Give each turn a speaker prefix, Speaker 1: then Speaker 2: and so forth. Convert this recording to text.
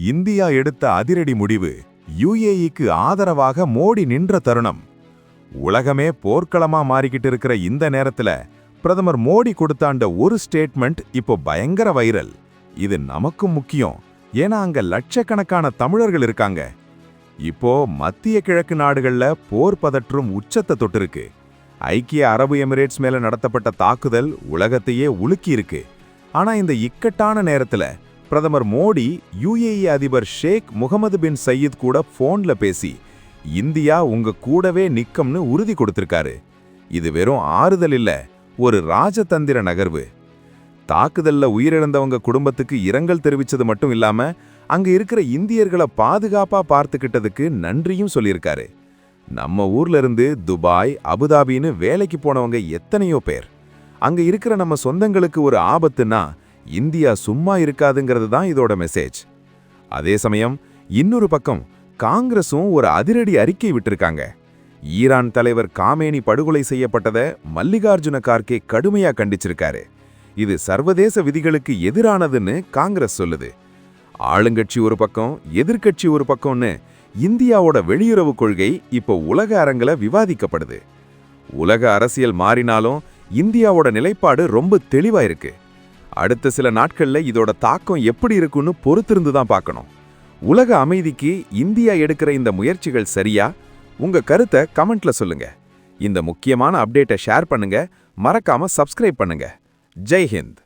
Speaker 1: India எடுத்த அதிரடி முடிவு யுஏஇக்கு ஆதரவாக மோடி நின்ற தருணம். உலகமே போர்க்களமா மாறிக்கிட்டு இருக்கிற இந்த நேரத்துல பிரதமர் மோடி கொடுத்தாண்ட ஒரு ஸ்டேட்மெண்ட் இப்போ பயங்கர வைரல். இது நமக்கும் முக்கியம், ஏன்னா அங்க லட்சக்கணக்கான தமிழர்கள் இருக்காங்க. இப்போ மத்திய கிழக்கு நாடுகள்ல போர் பதற்றும் உச்சத்தை தொட்டிருக்கு. ஐக்கிய அரபு எமிரேட்ஸ் மேல நடத்தப்பட்ட தாக்குதல் உலகத்தையே உலுக்கி இருக்கு. ஆனா இந்த இக்கட்டான நேரத்துல பிரதமர் மோடி யுஏஇ அதிபர் ஷேக் முகமது பின் சயீத் கூட போன்ல பேசி இந்தியா உங்க கூடவே நிக்கும்னு உறுதி கொடுத்திருக்காரு. இது வெறும் ஆறுதல் இல்ல, ஒரு ராஜதந்திர நகர்வு. தாக்குதல்ல உயிரிழந்தவங்க குடும்பத்துக்கு இரங்கல் தெரிவிச்சது மட்டும் இல்லாம அங்க இருக்கிற இந்தியர்களை பாதுகாப்பா பார்த்துக்கிட்டதுக்கு நன்றியும் சொல்லியிருக்காரு. நம்ம ஊர்ல இருந்து துபாய், அபுதாபின்னு வேலைக்கு போனவங்க எத்தனையோ பேர். அங்க இருக்கிற நம்ம சொந்தங்களுக்கு ஒரு ஆபத்துன்னா இந்தியா சும்மா இருக்காதுங்கிறது தான் இதோட மெசேஜ். அதே சமயம் இன்னொரு பக்கம் காங்கிரஸும் ஒரு அதிரடி அறிக்கை விட்டிருக்காங்க. ஈரான் தலைவர் காமேனி படுகொலை செய்யப்பட்டதை மல்லிகார்ஜுன கார்கே கடுமையா கண்டிச்சிருக்காரு. இது சர்வதேச விதிகளுக்கு எதிரானதுன்னு காங்கிரஸ் சொல்லுது. ஆளுங்கட்சி ஒரு பக்கம், எதிர்க்கட்சி ஒரு பக்கம்னு இந்தியாவோட வெளியுறவு கொள்கை இப்போ உலக அரங்கில விவாதிக்கப்படுது. உலக அரசியல் மாறினாலும் இந்தியாவோட நிலைப்பாடு ரொம்ப தெளிவா இருக்கு. அடுத்த சில நாட்கள்ல இதோட தாக்கம் எப்படி இருக்குன்னு பொறுத்திருந்து தான் பார்க்கணும். உலக அமைதிக்கு இந்தியா எடுக்கிற இந்த முயற்சிகள் சரியா? உங்க கருத்தை கமெண்ட்ல சொல்லுங்க. இந்த முக்கியமான அப்டேட்டை ஷேர் பண்ணுங்க, மறக்காம சப்ஸ்கிரைப் பண்ணுங்க. ஜெய் ஹிந்த்.